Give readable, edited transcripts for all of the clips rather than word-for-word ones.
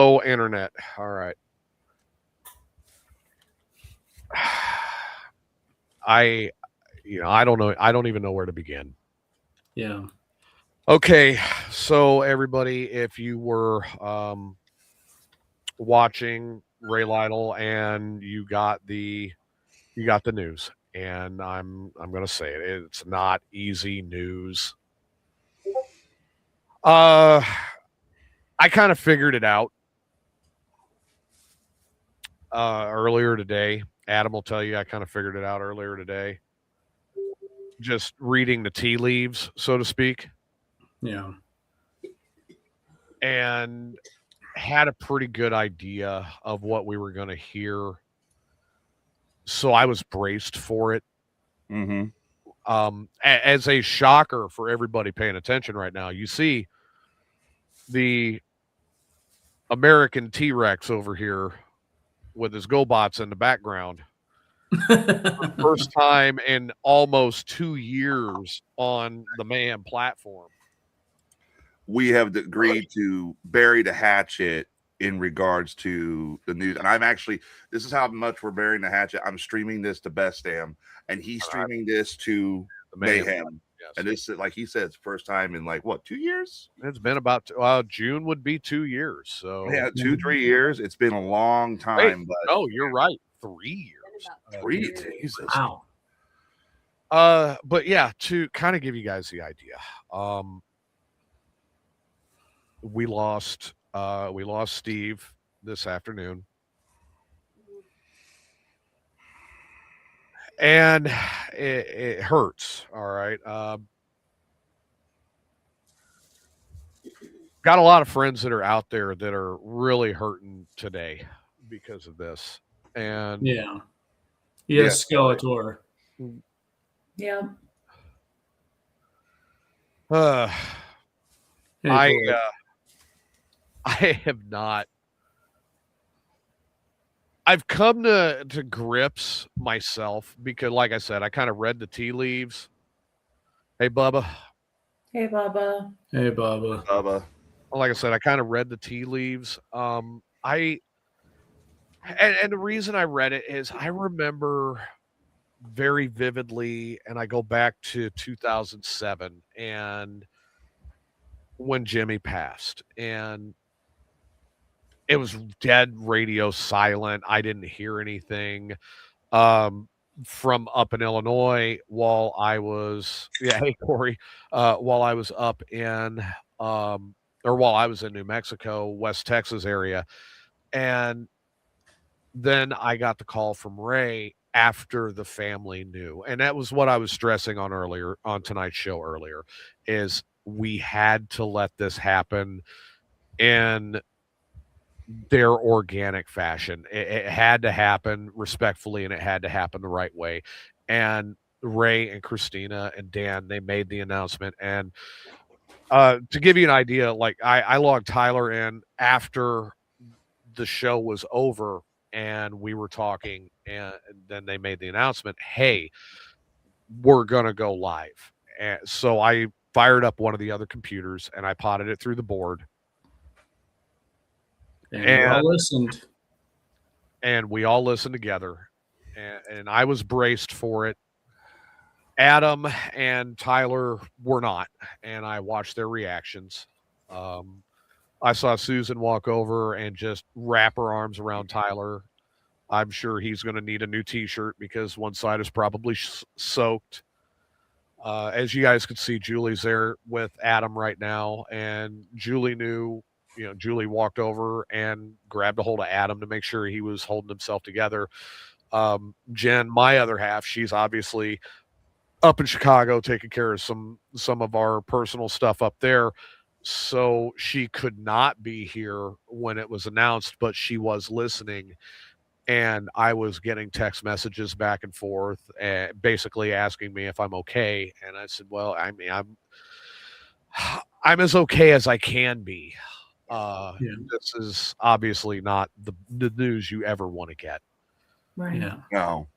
Oh, internet. All right. I, I don't know. I don't even know where to begin. Yeah. Okay, so everybody, if you were watching Ray Lytle and you got the news, and I'm gonna say it. It's not easy news. Uh, I kind of figured it out earlier today. Adam will tell you I kind of figured it out earlier today. Just reading the tea leaves, so to speak, Yeah. and had a pretty good idea of what we were going to hear. So I was braced for it. Mm-hmm. As a shocker for everybody paying attention right now, you see the American T Rex over here with his GoBots in the background. First time in almost 2 years on the Mayhem platform. We have agreed to bury the hatchet in regards to the news. And this is how much we're burying the hatchet. I'm streaming this to Bestam, and he's streaming this to The Mayhem. Yes. And this, like he said, it's the first time in 2 years? It's been about June would be 2 years. So Yeah, 2-3 years. It's been a long wait, time, but no, you're right. 3 years. 3, Jesus. Wow. But yeah, to kind of give you guys the idea, we lost Steve this afternoon, and it hurts. All right. Got a lot of friends that are out there that are really hurting today because of this, and Yeah. Yes, Skeletor. Yeah. Hey, I Corey. I have not. I've come to grips myself because, like I said, I kind of read the tea leaves. Hey, Bubba. Hey, Baba. Hey, Baba. Bubba. Like I said, I kind of read the tea leaves. And the reason I read it is I remember very vividly, and I go back to 2007 and when Jimmy passed, and it was dead radio silent. I didn't hear anything. From up in Illinois while I was hey Corey, while I was up in or while I was in New Mexico, West Texas area. And then I got the call from Ray after the family knew. And that was what I was stressing on earlier on tonight's show earlier is we had to let this happen in their organic fashion. It had to happen respectfully and it had to happen the right way. And Ray and Christina and Dan, they made the announcement. And to give you an idea, like I logged Tyler in after the show was over and we were talking, and then they made the announcement, hey, we're going to go live. And so I fired up one of the other computers and I potted it through the board. And we all listened. And we all listened together. And I was braced for it. Adam and Tyler were not. And I watched their reactions. I saw Susan walk over and just wrap her arms around Tyler. I'm sure he's going to need a new T-shirt because one side is probably soaked. As you guys can see, Julie's there with Adam right now, and Julie knew. Julie walked over and grabbed a hold of Adam to make sure he was holding himself together. Jen, my other half, she's obviously up in Chicago taking care of some of our personal stuff up there. So she could not be here when it was announced, but she was listening. And I was getting text messages back and forth, basically asking me if I'm okay. And I said, well, I mean, I'm as okay as I can be. This is obviously not the news you ever want to get. Right. Yeah. No.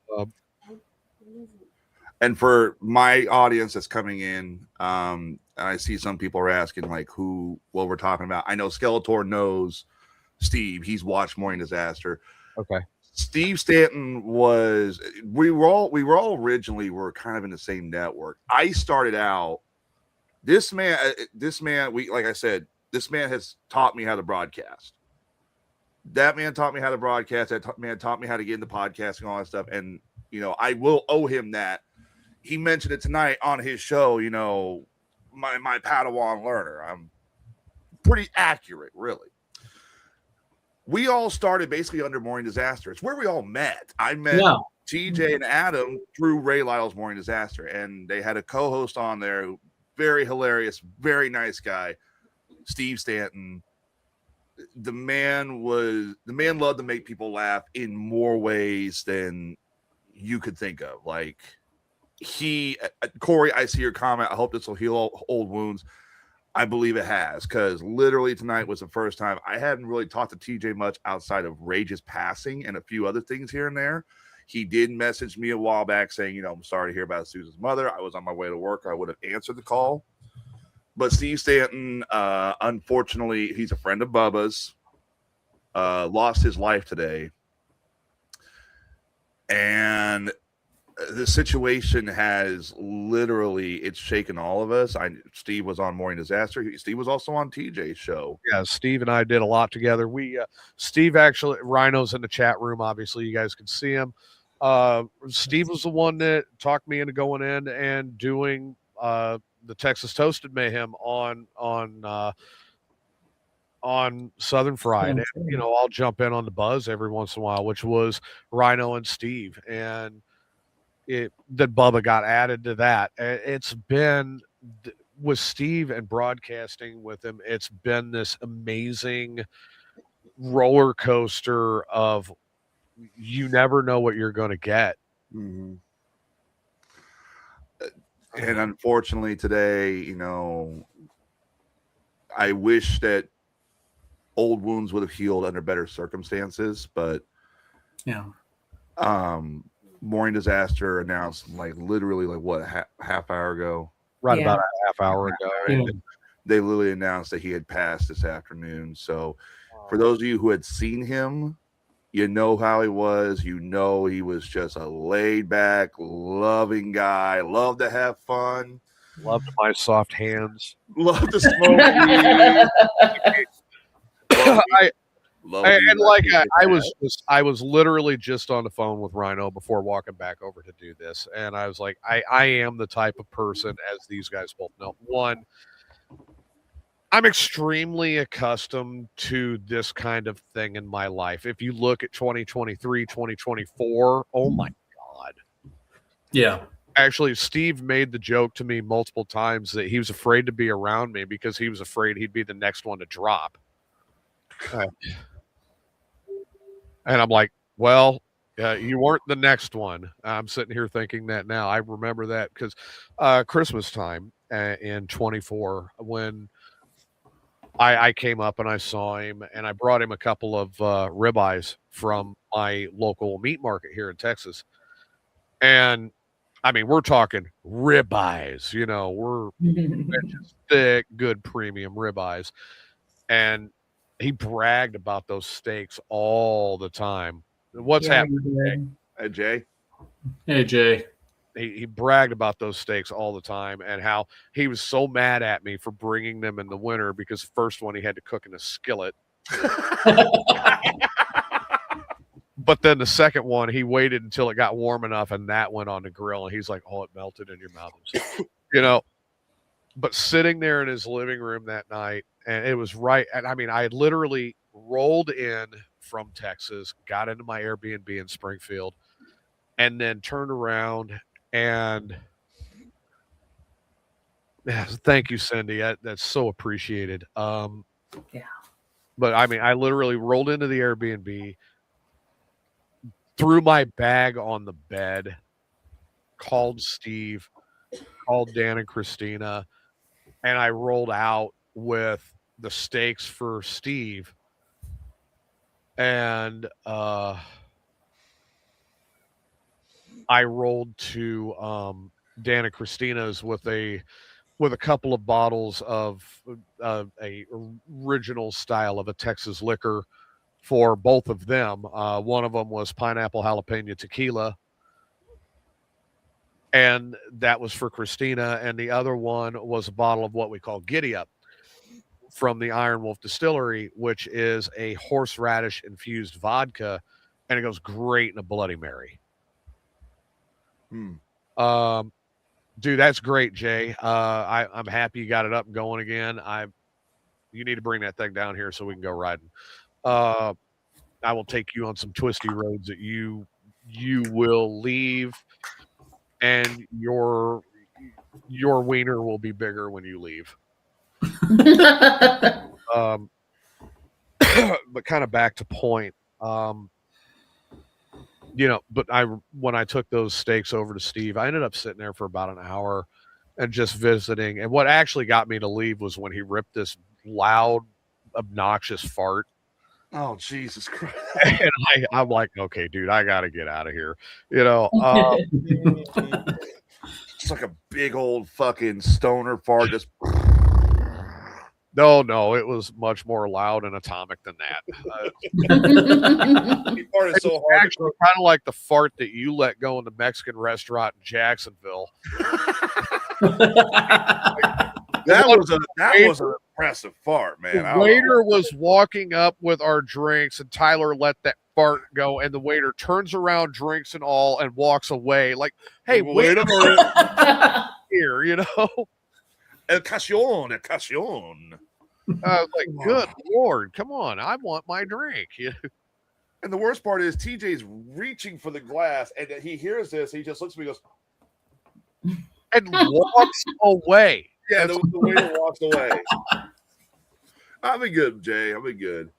And for my audience that's coming in, I see some people are asking what we're talking about. I know Skeletor knows Steve. He's watched Morning Disaster. Okay. Steve Stanton was. We were all originally kind of in the same network. I started out. This man. Like I said, this man has taught me how to broadcast. That man taught me how to broadcast. That man taught me how to get into podcasting and all that stuff. And I will owe him that. He mentioned it tonight on his show. My Padawan learner. I'm pretty accurate, really. We all started basically under Morning Disaster. It's where we all met. I met TJ and Adam through Ray Lyle's Morning Disaster, and they had a co-host on there, very hilarious, very nice guy, Steve Stanton. The man loved to make people laugh in more ways than you could think of. Like Corey, I see your comment. I hope this will heal old wounds. I believe it has, because literally tonight was the first time I hadn't really talked to TJ much outside of Rage's passing and a few other things here and there. He did message me a while back saying, I'm sorry to hear about Susan's mother. I was on my way to work. I would have answered the call. But Steve Stanton, unfortunately, he's a friend of Bubba's, lost his life today. And the situation has literally, it's shaken all of us. Steve was on Morning Disaster. Steve was also on TJ's show. Yeah, Steve and I did a lot together. Steve actually, Rhino's in the chat room. Obviously, you guys can see him. Steve was the one that talked me into going in and doing the Texas Toasted Mayhem on Southern Fried. And, I'll jump in on the buzz every once in a while, which was Rhino and Steve. And that Bubba got added to that. It's been with Steve and broadcasting with him. It's been this amazing roller coaster of you never know what you're going to get. Mm-hmm. And unfortunately today, I wish that old wounds would have healed under better circumstances, but Morning Disaster announced literally what half hour ago, about a half hour ago. Right? They literally announced that he had passed this afternoon. So for those of you who had seen him, you know how he was. He was just a laid back, loving guy. Loved to have fun. Loved my soft hands. Loved to smoke weed. I was literally just on the phone with Rhino before walking back over to do this, and I was like, I am the type of person, as these guys both know. One, I'm extremely accustomed to this kind of thing in my life. If you look at 2023, 2024, oh my God. Yeah. Actually, Steve made the joke to me multiple times that he was afraid to be around me because he was afraid he'd be the next one to drop. And I'm like, well, you weren't the next one. I'm sitting here thinking that now. I remember that because Christmas time in 24, when I came up and I saw him, and I brought him a couple of ribeyes from my local meat market here in Texas. And I mean, we're talking ribeyes, we're just thick, good premium ribeyes. And he bragged about those steaks all the time. What's happening? Hey, Jay. Hey, Jay. He bragged about those steaks all the time and how he was so mad at me for bringing them in the winter because the first one he had to cook in a skillet. But then the second one, he waited until it got warm enough and that went on the grill. And he's like, oh, it melted in your mouth. But sitting there in his living room that night, and it was right. And I mean, I had literally rolled in from Texas, got into my Airbnb in Springfield, and then turned around and thank you, Cindy. That's so appreciated. But I mean, I literally rolled into the Airbnb, threw my bag on the bed, called Steve, called Dan and Christina, and I rolled out with the steaks for Steve. And I rolled to Dan and Christina's with a couple of bottles of a original style of a Texas liquor for both of them. One of them was pineapple jalapeno tequila, and that was for Christina. And the other one was a bottle of what we call Giddy Up from the Iron Wolf Distillery, which is a horseradish infused vodka, and it goes great in a Bloody Mary. Dude, that's great, Jay. I'm happy you got it up and going again. You need to bring that thing down here so we can go riding. I will take you on some twisty roads that you will leave, and your wiener will be bigger when you leave. But kind of back to point. But when I took those steaks over to Steve, I ended up sitting there for about an hour and just visiting. And what actually got me to leave was when he ripped this loud, obnoxious fart. Oh, Jesus Christ. And I'm like, okay, dude, I got to get out of here. It's like a big old fucking stoner fart. Just no, it was much more loud and atomic than that. he farted so hard. Actually, kind of like the fart that you let go in the Mexican restaurant in Jacksonville. That was an impressive fart, man. The waiter was walking up with our drinks, and Tyler let that fart go, and the waiter turns around, drinks and all, and walks away. Like, hey, wait a minute here, El Casion. I was like, good Lord, come on, I want my drink. And the worst part is TJ's reaching for the glass, and he hears this. He just looks at me and goes, and walks away. Yeah, the waiter walks away. I've been good, Jay. I've been good.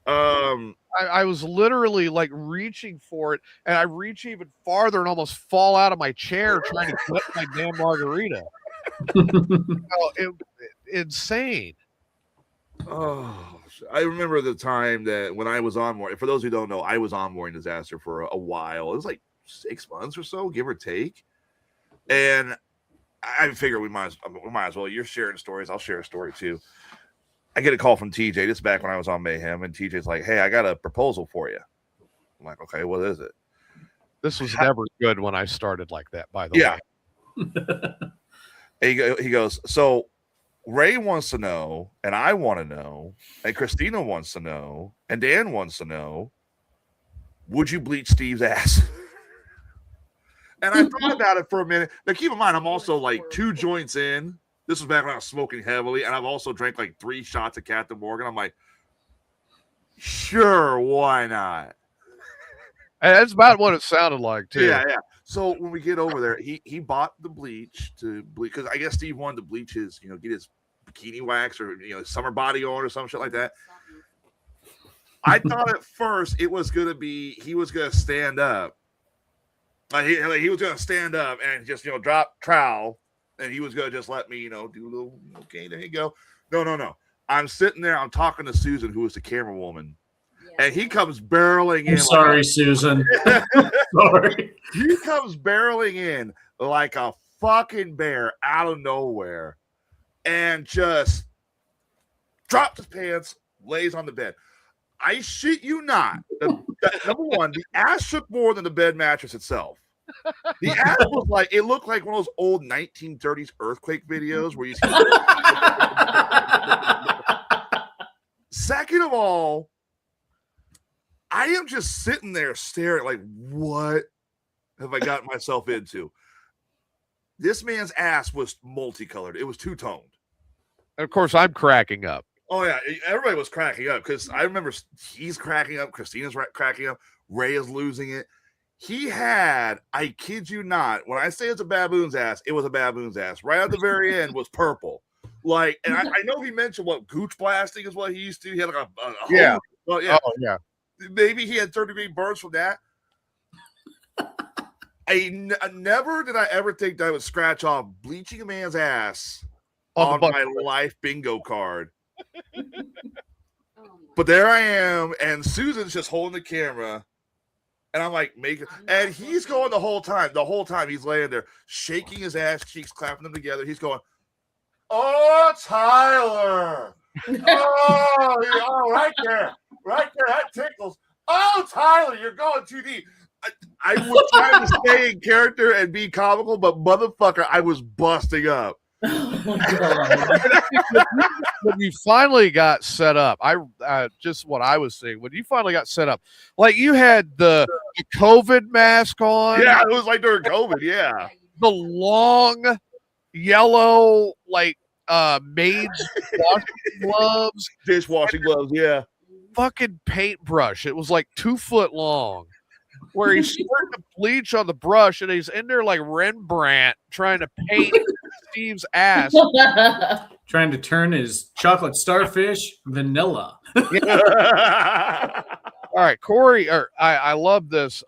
I was literally like reaching for it, and I reach even farther and almost fall out of my chair trying to get my damn margarita. Insane. Oh, I remember the time that when I was on mooring. For those who don't know, I was on Mooring Disaster for a while. It was like 6 months or so, give or take. And I figure we might as well. You're sharing stories. I'll share a story too. I get a call from TJ. This is back when I was on Mayhem, and TJ's like, "Hey, I got a proposal for you." I'm like, "Okay, what is it?" This was never good when I started like that, by the way. He goes, "So Ray wants to know, and I want to know, and Christina wants to know, and Dan wants to know, would you bleach Steve's ass?" And I thought about it for a minute. Now, keep in mind, I'm also like 2 joints in. This was back when I was smoking heavily, and I've also drank like 3 shots of Captain Morgan. I'm like, sure, why not? And that's about what it sounded like, too. Yeah. So when we get over there, he bought the bleach to bleach, because I guess Steve wanted to bleach his, get his bikini wax or summer body on or some shit like that. I thought at first it was gonna be he was gonna stand up. He was gonna stand up and just drop trowel, and he was gonna just let me do a little, okay, there you go. No. I'm sitting there, I'm talking to Susan, who was the camera woman, and he comes barreling in. I'm sorry, Susan. Sorry. He comes barreling in like a fucking bear out of nowhere, and just drops his pants, lays on the bed. I shit you not. Number one, the ass shook more than the bed mattress itself. The ass was like, it looked like one of those old 1930s earthquake videos where you see. Second of all, I am just sitting there staring like, what have I gotten myself into? This man's ass was multicolored. It was two-toned. And of course, I'm cracking up. Oh, yeah. Everybody was cracking up because I remember he's cracking up. Christina's cracking up. Ray is losing it. He had, I kid you not, when I say it's a baboon's ass, it was a baboon's ass. Right at the very end was purple. Like, and I know he mentioned what gooch blasting is what he used to. He had like a yeah. Well, yeah. Oh, yeah. Maybe he had 30-degree burns from that. Never did I ever think that I would scratch off bleaching a man's ass on my life bingo card. But there I am, and Susan's just holding the camera, and I'm like, and he's going the whole time he's laying there, shaking his ass cheeks, clapping them together. He's going, "Oh, Tyler, Right there. Right there. That tickles. Oh, Tyler, you're going too deep. I was trying to stay in character and be comical, but motherfucker, I was busting up. Oh my God. When you finally got set up, just what I was saying. When you finally got set up, like you had the COVID mask on, Yeah, it was like during COVID. Yeah. the long yellow maid's washing gloves, Dishwashing gloves. Yeah. fucking paintbrush. It was like 2 foot long, where he's squirting the bleach on the brush, and he's in there like Rembrandt trying to paint Steve's ass. Trying to turn his chocolate starfish vanilla. All right, Corey, I love this.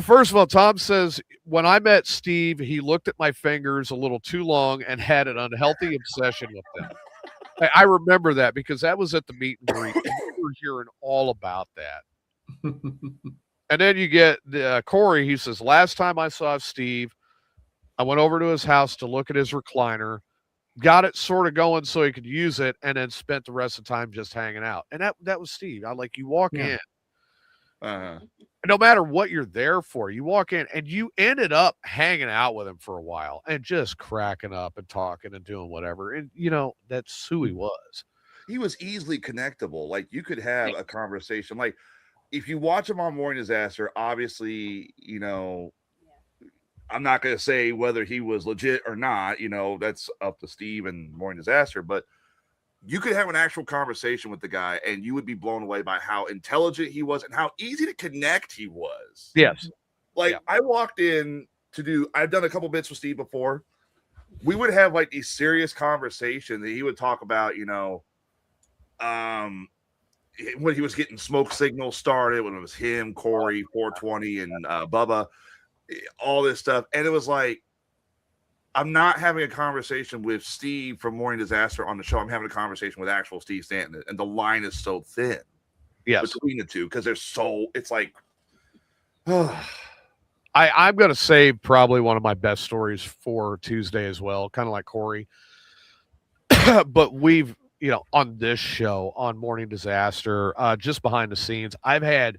First of all, Tom says, when I met Steve, he looked at my fingers a little too long and had an unhealthy obsession with them. I remember that because that was at the meet and greet. And we were hearing all about that. And then you get Corey. He says, last time I saw Steve, I went over to his house to look at his recliner, got it sort of going so he could use it, and then spent the rest of the time just hanging out. And that was Steve. You walk in, no matter what you're there for, you walk in and you ended up hanging out with him for a while and just cracking up and talking and doing whatever. And, that's who he was. He was easily connectable. Like you could have a conversation. Like if you watch him on Morning Disaster, obviously, I'm not going to say whether he was legit or not. That's up to Steve and Morning Disaster. But you could have an actual conversation with the guy, and you would be blown away by how intelligent he was and how easy to connect he was. Yes. I walked in I've done a couple bits with Steve before. We would have a serious conversation that he would talk about, when he was getting smoke signals started, when it was him, Corey, 420, and Bubba, all this stuff. And it was like, I'm not having a conversation with Steve from Morning Disaster on the show. I'm having a conversation with actual Steve Stanton, and the line is so thin between the two because it's like, I'm going to save probably one of my best stories for Tuesday as well, kind of like Corey. But we've, on this show, on Morning Disaster, just behind the scenes, I've had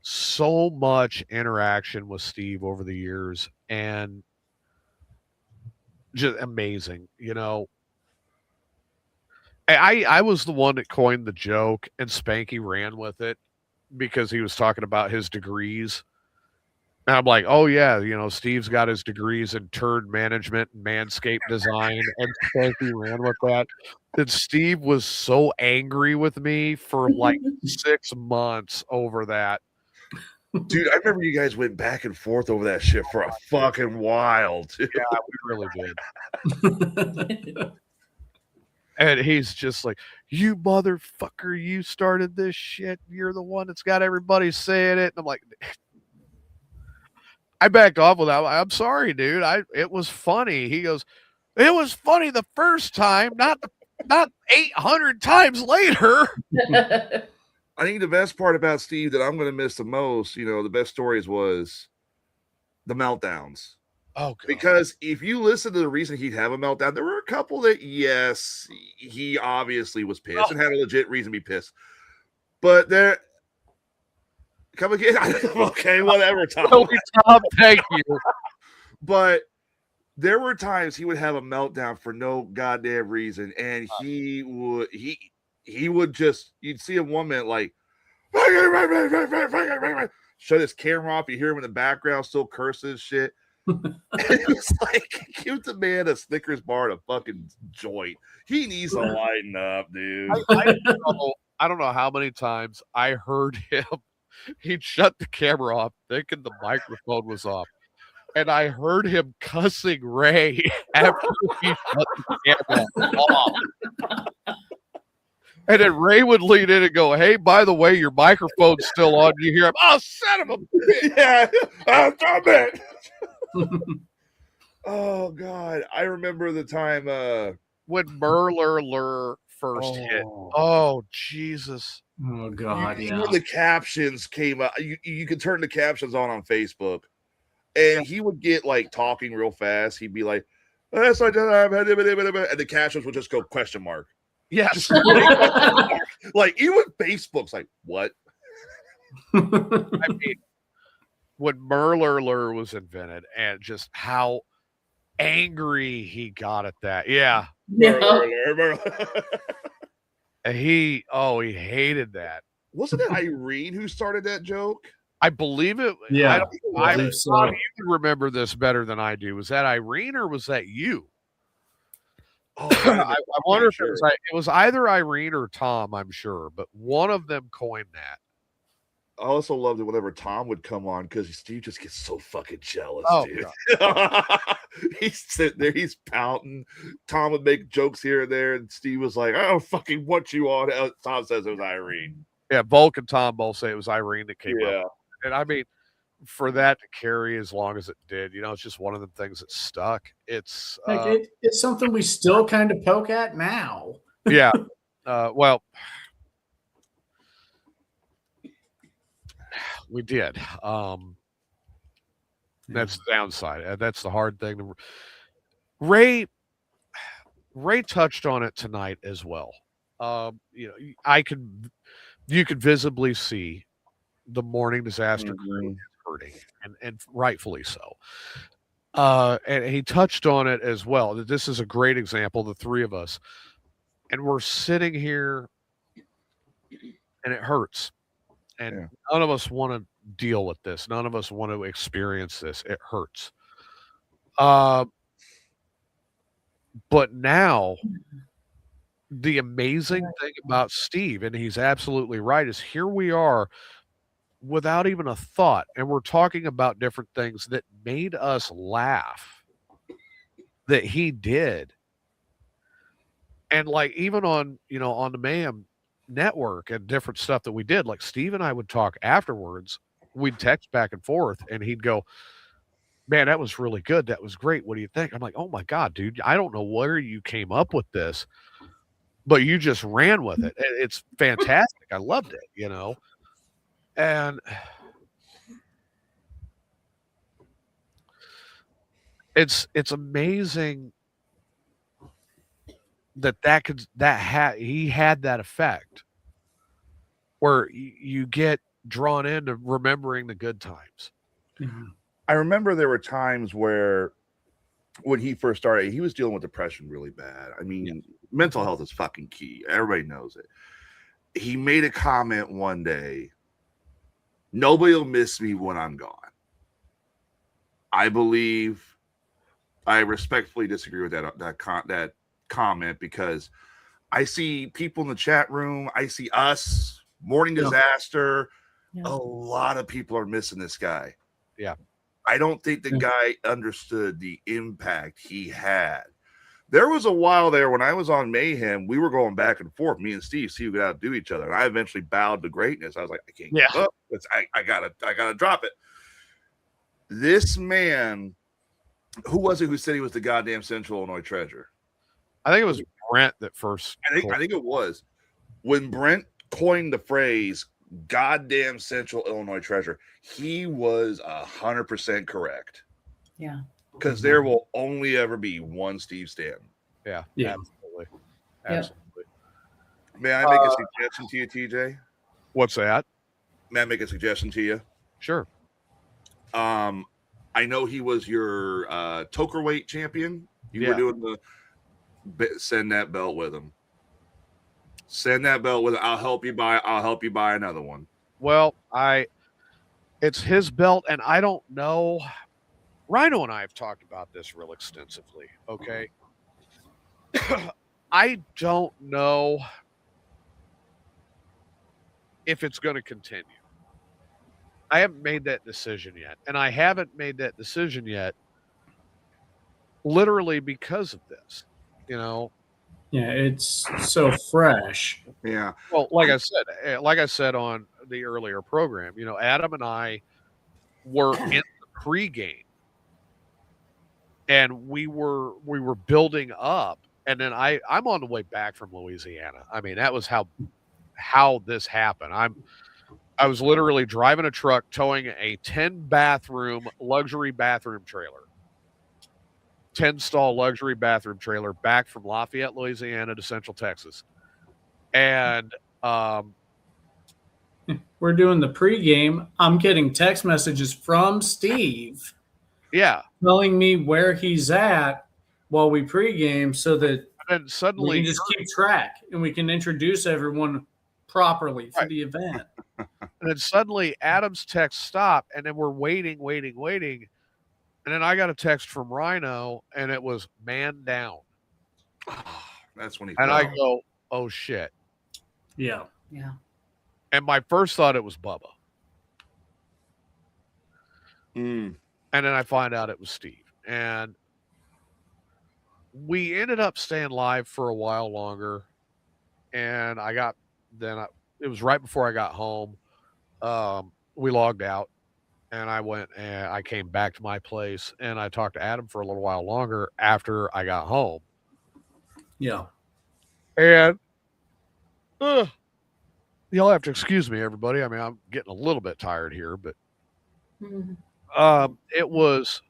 so much interaction with Steve over the years, and just amazing. I was the one that coined the joke, and Spanky ran with it because he was talking about his degrees. And I'm like, oh yeah, Steve's got his degrees in turd management and manscape design, and Spanky ran with that. And Steve was so angry with me for 6 months over that. Dude, I remember you guys went back and forth over that shit for a fucking while, dude. Yeah, we really did. And he's just like, you motherfucker, you started this shit. You're the one that's got everybody saying it. And I'm like, I backed off with that. I'm sorry, dude. It was funny. He goes, it was funny the first time, not 800 times later. I think the best part about Steve that I'm going to miss the most, the best stories was the meltdowns. Oh, God. Because if you listen to the reason he'd have a meltdown, there were a couple that, yes, he obviously was pissed and had a legit reason to be pissed. But there, come again? Okay, whatever, Tom. Tom, thank you. But there were times he would have a meltdown for no goddamn reason, and he would just, you'd see him one minute like, shut his camera off. You hear him in the background still cursing shit. And it's like, give the man a Snickers bar and a fucking joint. He needs to lighten up, dude. I don't know how many times I heard him. He'd shut the camera off, thinking the microphone was off. And I heard him cussing Ray after he shut the camera off. And then Ray would lean in and go, hey, by the way, your microphone's still on. You hear him, oh, son of a bitch. Yeah, damn it. Oh, God. I remember the time when Merler first hit. Oh, Jesus. Oh, God, yeah. When the captions came up, you could turn the captions on Facebook. And he would get talking real fast. He'd be like, That's like, and the captions would just go question mark. Yes. Like even Facebook's like, what? I mean, when Merler was invented and just how angry he got at that. Yeah. Yeah. He hated that. Wasn't it Irene who started that joke? I believe it. Yeah, I believe so. Tom, you remember this better than I do. Was that Irene or was that you? Oh, I wonder if it was either Irene or Tom, I'm sure, but one of them coined that. I also loved it whenever Tom would come on because Steve just gets so fucking jealous, Oh, dude. He's sitting there, he's pouting. Tom would make jokes here and there, and Steve was like, "I don't fucking want you on." Tom says it was Irene. Yeah, Volk and Tom both say it was Irene that came Yeah. up. And I mean, for that to carry as long as it did, it's just one of the things that stuck. It's It's something we still kind of poke at now. yeah. Well, we did. That's the downside. That's the hard thing. Ray touched on it tonight as well. You could visibly see the morning disaster crew is hurting, and rightfully so. And he touched on it as well. That this is a great example, the three of us, and we're sitting here, and it hurts, and none of us want to deal with this. None of us want to experience this. It hurts. But now, the amazing thing about Steve, and he's absolutely right, is here we are without even a thought, and we're talking about different things that made us laugh that he did. And like even on the Mayhem network and different stuff that we did, like Steve and I would talk afterwards, we'd text back and forth, and he'd go, "Man, that was really good. That was great. What do you think?" I'm like, "Oh my God, dude, I don't know where you came up with this, but you just ran with it. It's fantastic. I loved it, And it's amazing he had that effect where you get drawn into remembering the good times. I remember there were times where when he first started, he was dealing with depression really bad. I mean, mental health is fucking key. Everybody knows it. He made a comment one day, "Nobody will miss me when I'm gone." I respectfully disagree with that comment, because I see people in the chat room, I see us, Morning Disaster, a lot of people are missing this guy. Yeah. I don't think the guy understood the impact he had. There was a while there when I was on Mayhem, we were going back and forth, me and Steve, see who could outdo each other. And I eventually bowed to greatness. I was like, I can't give up. I gotta drop it. This man, who was it who said he was the goddamn Central Illinois treasure? I think it was Brent that first. I think it was when Brent coined the phrase "goddamn Central Illinois treasure." He was 100% correct. Yeah. Because there will only ever be one Steve Stanton. Yeah. Absolutely. May I make a suggestion to you, TJ? What's that? May I make a suggestion to you? Sure. I know he was your Toker weight champion. You were doing send that belt with him. Send that belt with him. I'll help you buy another one. Well, it's his belt, and I don't know. Rhino and I have talked about this real extensively. Okay. I don't know if it's going to continue. I haven't made that decision yet. And I haven't made that decision yet literally because of this, Yeah, it's so fresh. Yeah. Well, like I said on the earlier program, Adam and I were in the pregame, and we were building up, and then I'm on the way back from Louisiana. I mean, that was how this happened. I was literally driving a truck towing a 10 bathroom luxury bathroom trailer. 10-stall luxury bathroom trailer back from Lafayette, Louisiana to Central Texas. And We're doing the pregame. I'm getting text messages from Steve yeah, telling me where he's at while we pregame so that and we suddenly can just keep track and we can introduce everyone properly for Right. the event. And then suddenly Adam's text stopped, and then we're waiting. And then I got a text from Rhino, and it was man down. That's when he And fell. I go, oh shit. Yeah. Yeah. And my first thought it was Bubba. Mm. And then I find out it was Steve. And we ended up staying live for a while longer. And it was right before I got home. We logged out. And I went and I came back to my place and I talked to Adam for a little while longer after I got home. Yeah. And you'll have to excuse me, everybody. I mean, I'm getting a little bit tired here, but Mhm. it was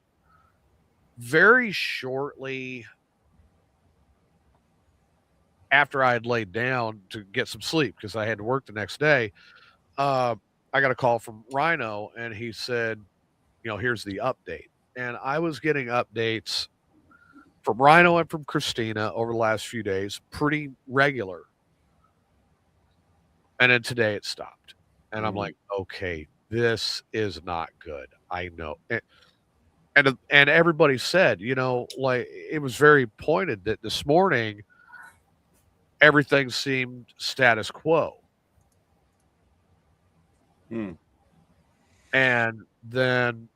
very shortly after I had laid down to get some sleep because I had to work the next day. I got a call from Rhino and he said, here's the update. And I was getting updates from Rhino and from Christina over the last few days, pretty regular. And then today it stopped. And I'm like, okay, this is not good. I know. And everybody said, like it was very pointed that this morning everything seemed status quo. And then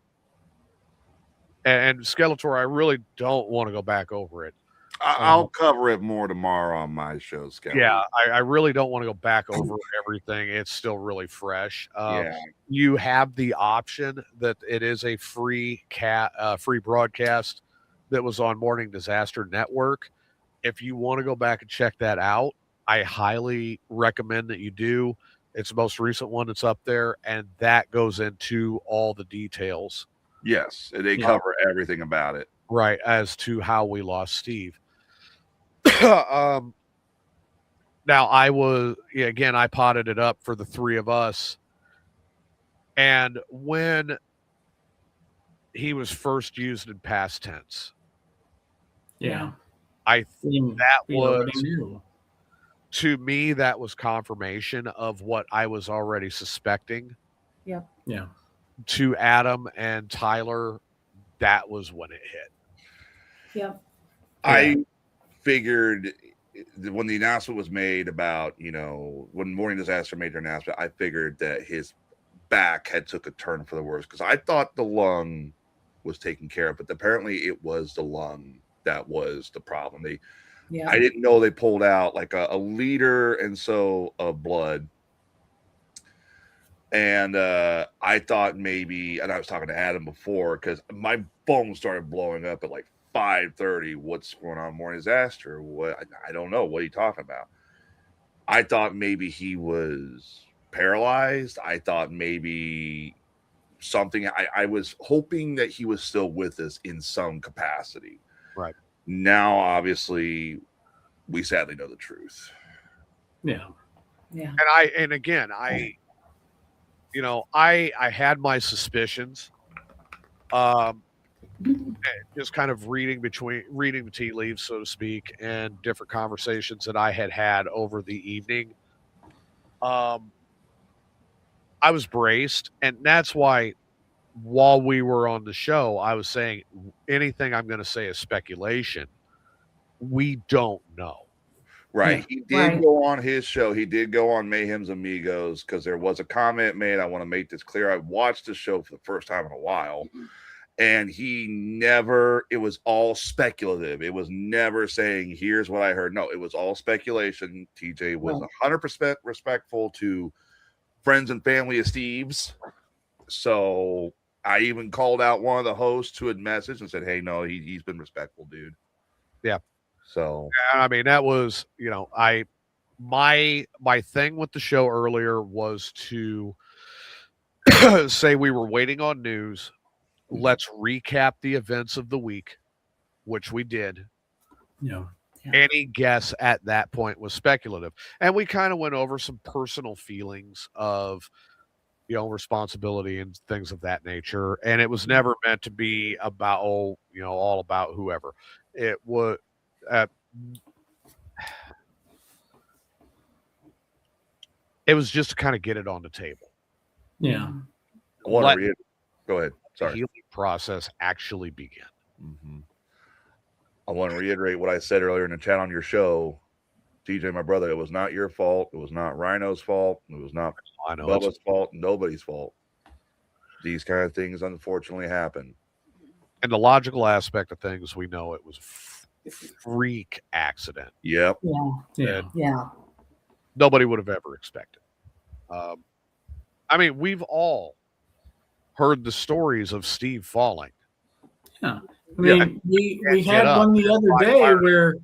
and Skeletor, I really don't want to go back over it. I'll cover it more tomorrow on my show, Skeletor. Yeah, I really don't want to go back over everything. It's still really fresh. Yeah. You have the option that it is a free broadcast that was on Morning Disaster Network. If you want to go back and check that out, I highly recommend that you do. It's the most recent one that's up there, and that goes into all the details. Yes, they cover everything about it. Right, as to how we lost Steve. Now, I potted it up for the three of us. And when he was first used in past tense, Yeah. I think that We was, already knew. to me, that was confirmation of what I was already suspecting. Yep. Yeah. To Adam and Tyler, that was when it hit. Yep. I figured when the announcement was made about, when Morning Disaster made their announcement, I figured that his back had took a turn for the worse because I thought the lung was taken care of, but apparently it was the lung that was the problem. Yeah. I didn't know they pulled out like a liter and so of blood. And I thought maybe, and I was talking to Adam before because my phone started blowing up at like 5:30. What's going on, Morning Disaster? What? I don't know. What are you talking about? I thought maybe he was paralyzed. I thought maybe something. I was hoping that he was still with us in some capacity. Right. Now, obviously, we sadly know the truth. Yeah. Yeah. And I had my suspicions. Just kind of reading the tea leaves, so to speak, and different conversations that I had over the evening. I was braced, and that's why while we were on the show, I was saying anything I'm going to say is speculation. We don't know. Right. Yeah. He did Right. go on his show. He did go on Mayhem's Amigos because there was a comment made. I want to make this clear. I watched the show for the first time in a while. And it was all speculative. It was never saying, here's what I heard. No, it was all speculation. TJ was 100% respectful to friends and family of Steve's. So I even called out one of the hosts who had messaged and said, hey, no, he's been respectful, dude. Yeah. So, I mean, that was, my thing with the show earlier was to say we were waiting on news. Let's recap the events of the week. which we did, Yeah. any guess at that point was speculative. And we kind of went over some personal feelings of, responsibility and things of that nature. And it was never meant to be about, all about whoever. It was, it was just to kind of get it on the table. Yeah. I want Let- to read. Go ahead. The Sorry. healing process actually began. Mhm. I want to reiterate what I said earlier in the chat on your show, TJ, my brother. It was not your fault. It was not Rhino's fault. It was not I know it's- Bubba's fault. Nobody's fault. These kind of things unfortunately happen. and the logical aspect of things, we know it was a freak accident. Yep. Yeah. Yeah. Yeah. Nobody would have ever expected. I mean, we've all heard the stories of Steve falling. I mean, we Can't had get up. one the other By day fire. where,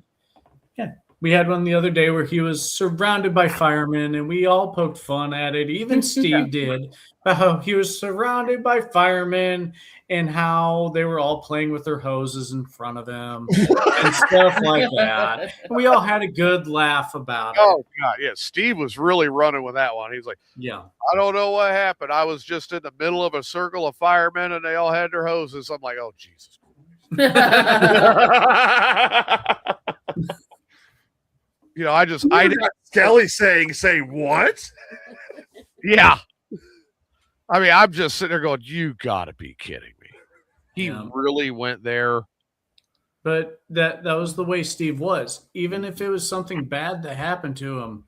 we had one the other day where he was surrounded by firemen, and we all poked fun at it. Even Steve did, about how he was surrounded by firemen and how they were all playing with their hoses in front of him and stuff like that. We all had a good laugh about it. Oh God, yeah. Steve was really running with that one. He's like, Yeah. I don't know what happened. I was just in the middle of a circle of firemen, and they all had their hoses. I'm like, oh Jesus. I Kelly saying, "Say what?" yeah. I mean, I'm just sitting there going, you got to be kidding me. He Yeah. really went there. But that was the way Steve was. Even if it was something bad that happened to him,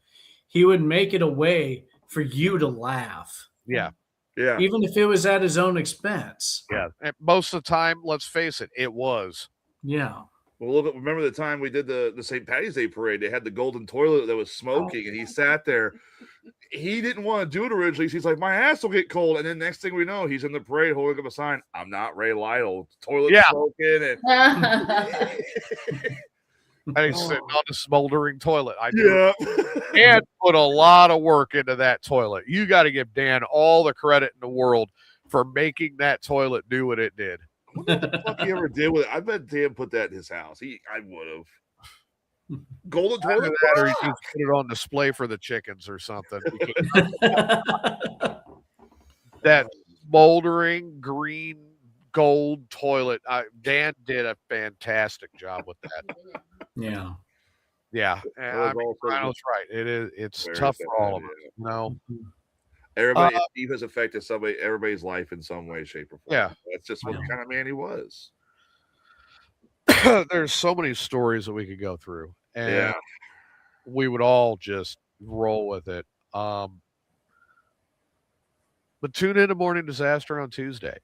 he would make it a way for you to laugh. Yeah, Yeah. Even if it was at his own expense. yeah. And most of the time, let's face it was. Yeah. Well, remember the time we did the St. Patty's Day parade? They had the golden toilet that was smoking, and he sat there. He didn't want to do it originally. So he's like, my ass will get cold. And then next thing we know, he's in the parade holding up a sign. I'm not Ray Lytle. Toilet Yeah. smoking. And And he's sitting on the smoldering toilet. I do. yeah. Dan put a lot of work into that toilet. You got to give Dan all the credit in the world for making that toilet do what it did. What the fuck he ever did with it? I bet Dan put that in his house. I would have. Golden Either toilet. that or he just put it on display for the chickens or something. Because that smoldering green gold toilet, Dan did a fantastic job with that. Yeah. Yeah, and I mean, Rhino's right. It's Very tough sad, for all of us. yeah. You know? Everybody, Steve has affected everybody's life in some way, shape, or form. Yeah. That's just what Yeah. kind of man he was. There's so many stories that we could go through, and Yeah. we would all just roll with it. But tune in to Morning Disaster on Tuesday.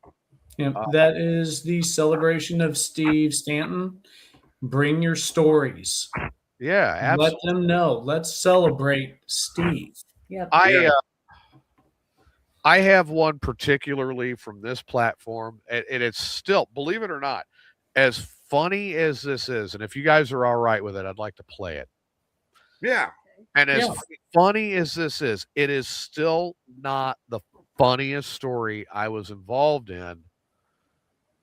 Yeah, that is the celebration of Steve Stanton. Bring your stories. Yeah, absolutely. Let them know. Let's celebrate Steve. Yep. I have one particularly from this platform, and it's still, believe it or not, as funny as this is, and if you guys are all right with it, I'd like to play it. Yeah. And as Yeah. funny as this is, it is still not the funniest story I was involved in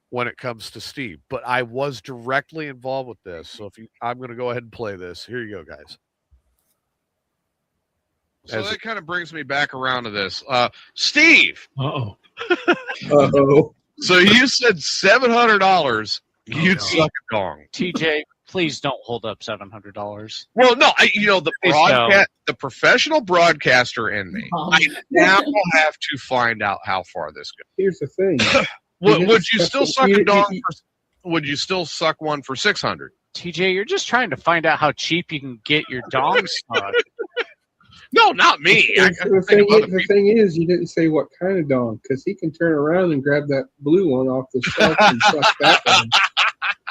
when it comes to Steve, but I was directly involved with this. So I'm going to go ahead and play this. Here you go, guys. So that kind of brings me back around to this. Steve, Uh-oh. so you said $700 you'd no. suck a dong. TJ, please don't hold up $700. Well, no, the Please the professional broadcaster in me. I now have to find out how far this goes. Here's the thing. Would you still suck a dong? You- Would you still suck one for 600? TJ, you're just trying to find out how cheap you can get your dong stuck. No, not me. I the, gotta thing, think of other the people. thing is, you didn't say what kind of dong, because he can turn around and grab that blue one off the shelf and suck that one.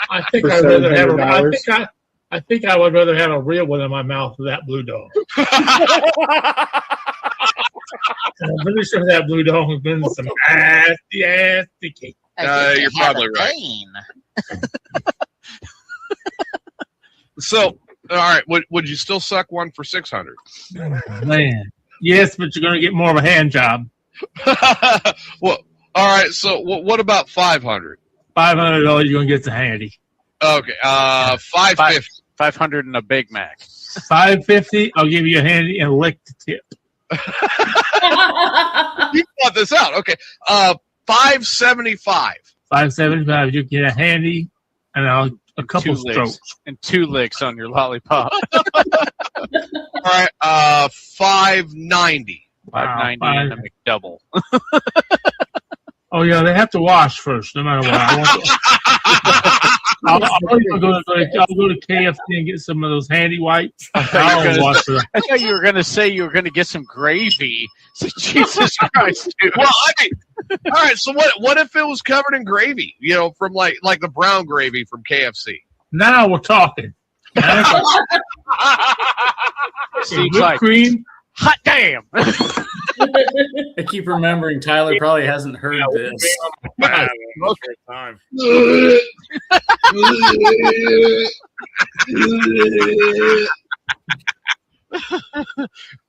I think For I'd rather have $700. I think I would rather have a real one in my mouth than that blue dog. I'm pretty sure that blue dog has been some ass sticky. You're probably right. So, all right, would you still suck one for 600? Man, yes, but you're gonna get more of a hand job. Well, all right. So, what about 500? $500, you're gonna get the handy. Okay, 550. 500 and a Big Mac. $5.50. I'll give you a handy and lick the tip. You thought this out. Okay, 575. $5.75. You get a handy and a couple 2 licks. strokes. And 2 licks on your lollipop. All right, 590. Wow, $5.90 and a McDouble. Oh yeah, they have to wash first, no matter what. I'll go to KFC and get some of those handy wipes. I'll wash it. I thought you were going to say you were going to get some gravy. So, Jesus Christ, dude. Well, I mean, all right. So what if it was covered in gravy? You know, from like the brown gravy from KFC. Now we're talking. Seems Whipped like cream. hot damn. I keep remembering Tyler probably hasn't heard this. Time.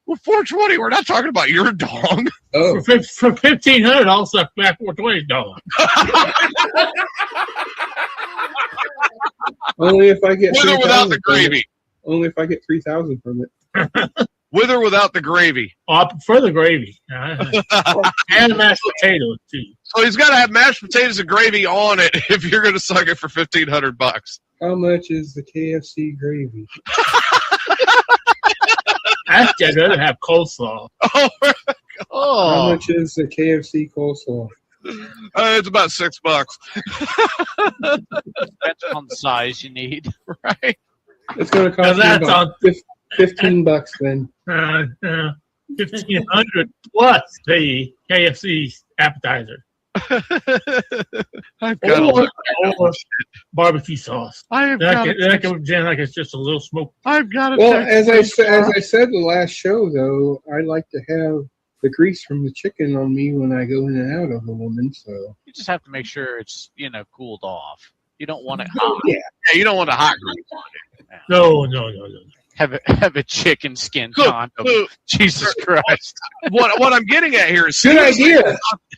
Well, 420. We're not talking about your dong. Oh, For $1,500, I'll suck back $420. only if I get With or without the 3,000 from it. gravy. Only if I get 3,000 from it. With or without the gravy. Oh, I prefer the gravy. And mashed potatoes, too. So he's got to have mashed potatoes and gravy on it if you're going to suck it for $1,500. How much is the KFC gravy? Actually, I'd rather have coleslaw. Oh, How Oh, much is the KFC coleslaw? it's about $6, depends on the size you need. right? It's going to cost me That's about $15 then. 1,500 plus the KFC appetizer. I've got Or a, barbecue sauce. I have Then got I a, can pretend like it's just a little smoke. I've got a Well, text as I said the last show, though, I like to have the grease from the chicken on me when I go in and out of a woman. So You just have to make sure it's, cooled off. You don't want it hot. Yeah, you don't want a hot grease. No. Have a chicken skin Good. condom. Jesus Christ. What I'm getting at here is good idea.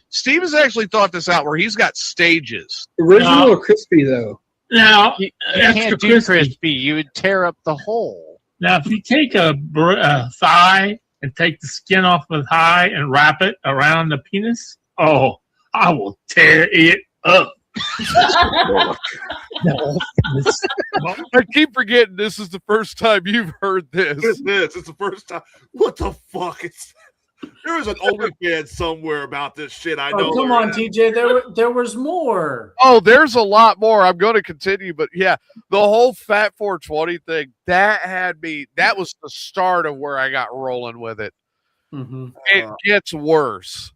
Steve has actually thought this out where he's got stages. Original or crispy though? Now, You extra can't do crispy. crispy. You would tear up the hole. Now, if you take a thigh and take the skin off the thigh and wrap it around the penis, oh, I will tear it up. I keep forgetting this is the first time you've heard this. It's the first time. What the fuck? There was an OnlyFans somewhere about this shit. I know. Oh, come on, TJ. There was more. Oh, there's a lot more. I'm going to continue, but yeah, the whole Fat 420 thing, that was the start of where I got rolling with it. Mm-hmm. It gets worse.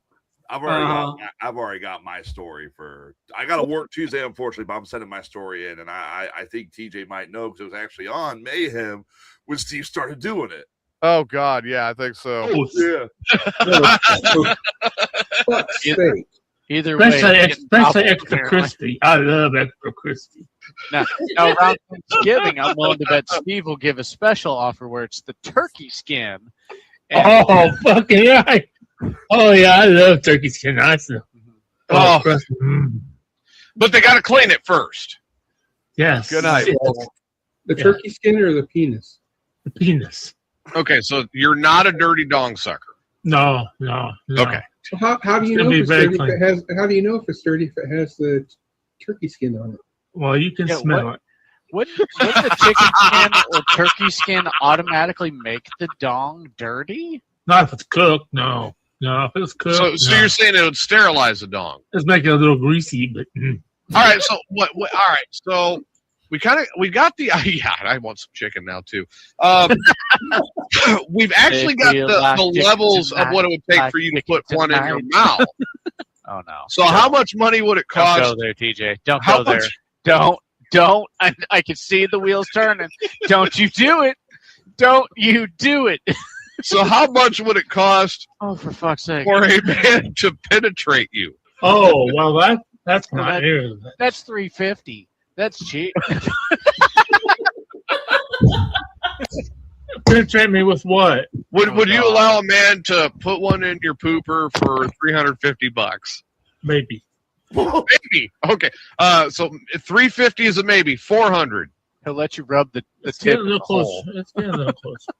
I've already got my story for. I got to work Tuesday, unfortunately, but I'm sending my story in, and I think TJ might know because it was actually on Mayhem when Steve started doing it. Oh God, yeah, I think so. Oh yeah. Fuck's sake. Either way, Especially it's double, extra apparently. crispy. I love extra crispy. Now, around Thanksgiving, I'm willing to bet Steve will give a special offer where it's the turkey skin. And Oh, fucking right. Oh, yeah, I love turkey skin. That's Oh. crusty. But they got to clean it first. Yes. Good night. The turkey skin or the penis? The penis. Okay, so you're not a dirty dong sucker. No. Okay. So how do you It's know gonna if be it's very dirty? clean. How do you know if it's dirty if it has the turkey skin on it? Well, you can Yeah, smell it. wouldn't the chicken skin or turkey skin automatically make the dong dirty? Not if it's cooked. No. If it's cooked, So no. you're saying it would sterilize the dong. Let's make it a little greasy, but All right, so what all right, so we got the yeah, I want some chicken now too. We've actually If got you the like chicken levels of tonight, what it would take like for you to chicken put one in your tonight. mouth. Oh no! So how much money would it Don't cost? go there, TJ. Don't How go there. much- Don't. I can see the wheels turning. Don't you do it? Don't you do it? So how much would it cost Oh, for fuck's sake! for a man to penetrate you? oh, well, that's Well, not that- here. That's $350. That's cheap. Penetrate me with what? Would you God. allow a man to put one in your pooper for $350? Maybe. Maybe. Okay. So 350 is a maybe. 400. He'll let you rub the Let's tip get a of little the closer. hole. Let's get a little closer.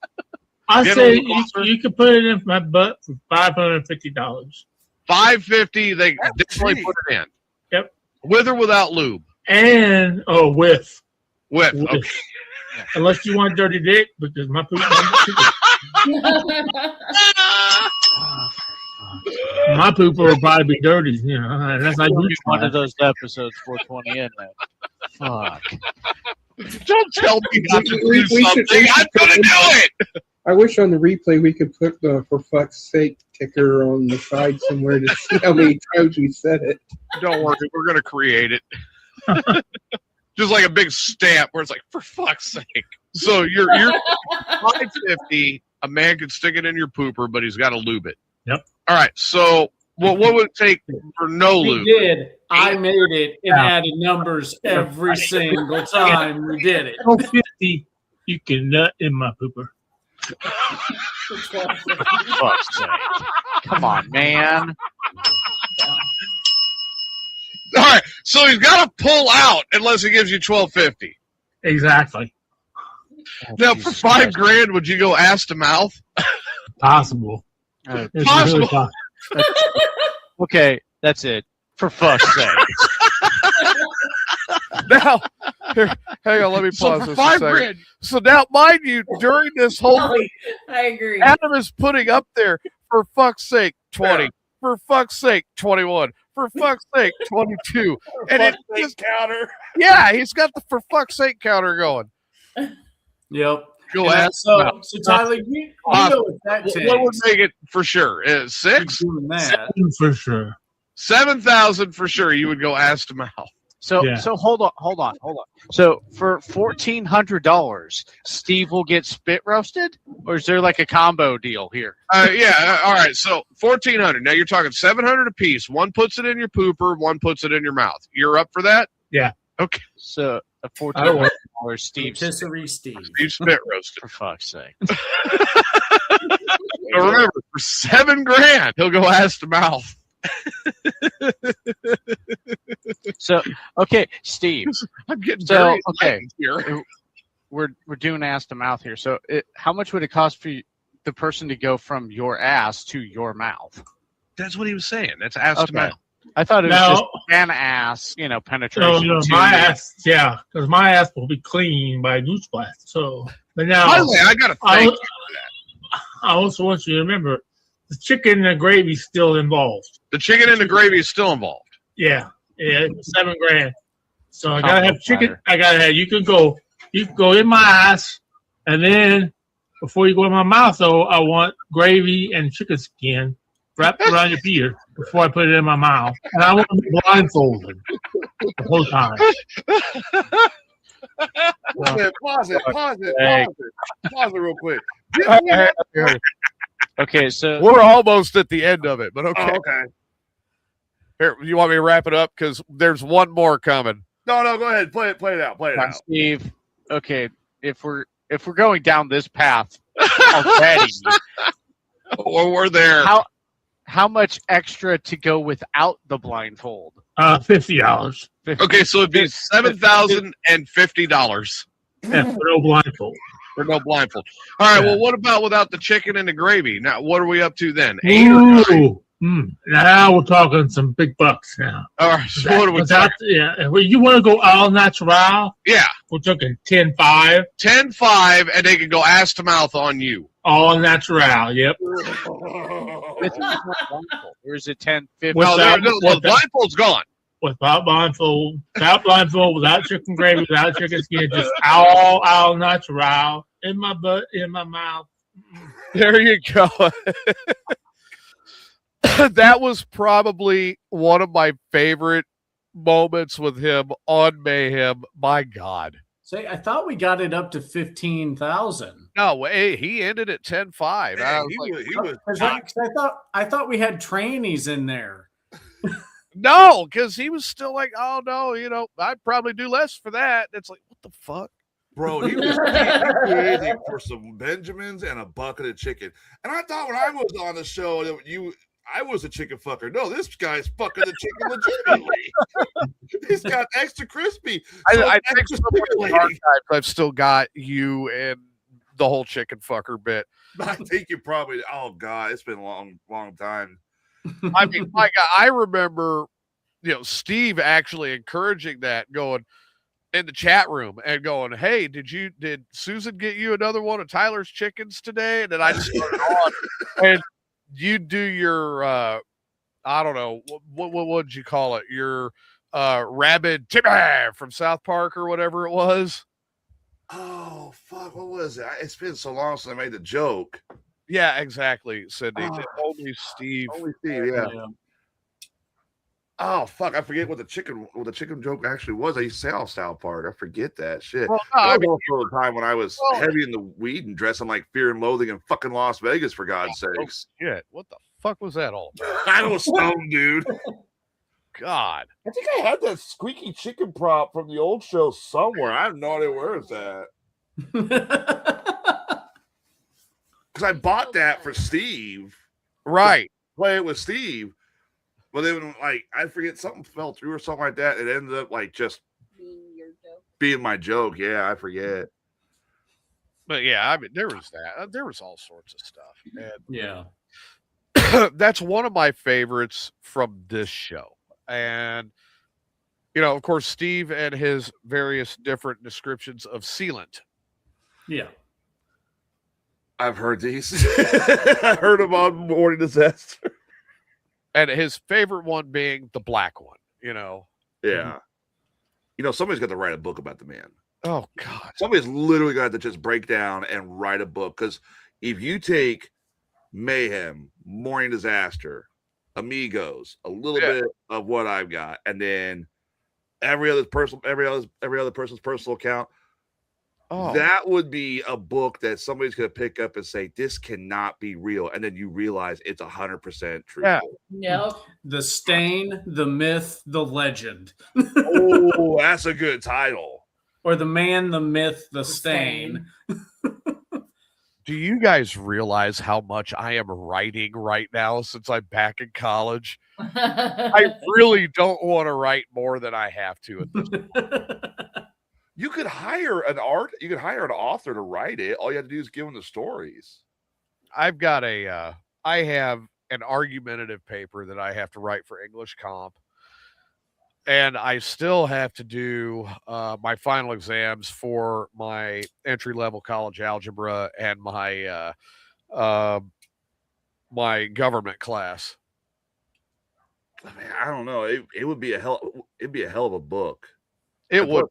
I Get a say little closer. you could put it in my butt for $550. 550. They That's definitely cheap. put it in. Yep. With or without lube? And with. With. With. Okay. Unless you want dirty dick, because my poop my pooper will probably be dirty, you know. And that's not It'll good. be one of those episodes 420 in there. Fuck. Don't tell me not to We do should- something. we should I'm going to do it. I wish on the replay we could put the "for fuck's sake" ticker on the side somewhere to see how many times we said it. Don't worry. We're going to create it. Just like a big stamp where it's like, for fuck's sake. So you're 550. A man can stick it in your pooper, but he's got to lube it. Yep. All right. So what would it take for no We lube? did. I made it and added numbers every single time we did it. 50, you can nut in my pooper. For fuck's sake. Come on, man. All right. So he's got to pull out unless he gives you $1,250. Exactly. Now, for Jesus $5 Christ. grand, would you go ass to mouth? Possible. Uh, It's Possible. really possible. Okay, that's it. For fuck's sake. Now, here, hang on, let me So pause for this a $5 second. grand, So now, mind you, during this whole thing, I agree. Adam is putting up there, for fuck's sake, 20. For fuck's sake, 21. For fuck's sake, 22. And it just, counter. yeah, he's got the for fuck's sake counter going. Yep. go And ass to so, mouth. so Tyler, you know what that takes. What would make it for sure? 6? Doing that. For sure. 7,000 for sure. You would go ass to mouth. So Yeah. so hold on. So for $1,400, Steve will get spit roasted, or is there like a combo deal here? Yeah. All right. So 1,400. Now you're talking 700 a piece. One puts it in your pooper. One puts it in your mouth. You're up for that? Yeah. Okay. So a I don't want $1,400 Steve Rotisserie Steve. You spit roasted. for fuck's sake. But remember, for $7 grand, he'll go ass to mouth. So okay, Steve, I'm getting So, very okay. enlightened here. we're doing ass to mouth here. So how much would it cost for the person to go from your ass to your mouth? That's what he was saying. That's ass to Okay. mouth. I thought it was No. just an ass, penetration. No, to- my ass, yeah, because my ass will be clean by newsflash. So, but now By the way, I got to I, thank al- I also want you to remember the chicken and gravy still involved. the chicken and the gravy is still involved. Yeah, it's $7 grand. So I Oh, gotta have no chicken. matter. I gotta have. You can go in my ass, and then before you go in my mouth, though, I want gravy and chicken skin wrapped around your ear before I put it in my mouth, and I want to be blindfolded the whole time. Pause it Hey. real quick. Okay, so We're almost at the end of it, but okay. Oh, okay. Here, you want me to wrap it up? Because there's one more coming. No, go ahead. Play it out. Steve, okay, if we're going down this path already, Or we're there. how much extra to go without the blindfold? $50. Okay, so it'd be $7,050 Yeah, for no blindfold. for no blindfold. All right. Yeah. Well, what about without the chicken and the gravy? Now, what are we up to then? 8 or 9? Ooh, now we're talking some big bucks now. All right. So what are we Without- talking? yeah, well, you want to go all natural? Yeah, We're talking 10-5, 10-5, and they can go ass to mouth on you. all natural. Yep. With blindfold, or is it 10-50? Without- No, the blindfold's gone. Without blindfold, without chicken gravy, without chicken skin, just all natural in my butt, in my mouth. There you go. That was probably one of my favorite moments with him on Mayhem. My God. Say, I thought we got it up to 15,000. No way. He ended at 10-5. I was like, He was I thought we had trainees in there. no, because he was still like, oh, no, I'd probably do less for that. It's like, what the fuck? Bro, he was creating for some Benjamins and a bucket of chicken. And I thought when I was on the show that I was a chicken fucker. No, this guy's fucking the chicken legitimately. He's got extra crispy. So I think extra somewhere in the stimulating. archives I've still got you and the whole chicken fucker bit. I think you probably. Oh God, it's been a long time. I mean, my God, I remember, Steve actually encouraging that, going in the chat room and going, "Hey, did Susan get you another one of Tyler's chickens today?" And then I just started on, and you do your, I don't know, what would you call it? Your rabid Timmy from South Park or whatever it was. Oh fuck, what was it? It's been so long since I made the joke. Yeah, exactly, Cindy. Oh. Only Steve. Only Steve, yeah. Oh fuck, I forget what the chicken joke actually was. I used to say off South Park. I forget that shit. Well, no, I That mean, was also the time when I was Well- heavy in the weed and dressing like Fear and Loathing in fucking Las Vegas, for God's sakes. shit. What the fuck was that all about? I was stoned, dude. God. I think I had that squeaky chicken prop from the old show somewhere. I have no idea where it's at. Because I bought that for Steve. Right. Play it with Steve. But then, like, I forget, something fell through or something like that. It ended up, like, just being my joke. Yeah, I forget. But yeah, I mean, there was that. There was all sorts of stuff. And Yeah. that's one of my favorites from this show. And, of course, Steve and his various different descriptions of sealant. Yeah. I've heard these. I heard them on Morning Disaster. And his favorite one being the black one, Yeah. Somebody's got to write a book about the man. Oh, God. Somebody's literally got to just break down and write a book. Because if you take Mayhem, Morning Disaster, Amigos, a little bit of what I've got, and then every other person's personal account, Oh, that would be a book that somebody's going to pick up and say, this cannot be real. And then you realize it's 100% true. Yeah. Yep. The Stain, the Myth, the Legend. Oh, that's a good title. Or the Man, the Myth, the Stain. do you guys realize how much I am writing right now since I'm back in college? I really don't want to write more than I have to at this point. You could hire an author to write it. All you have to do is give them the stories. I have an argumentative paper that I have to write for English Comp. And I still have to do my final exams for my entry-level college algebra and my my government class. I mean, I don't know. It would be it'd be a hell of a book. It would.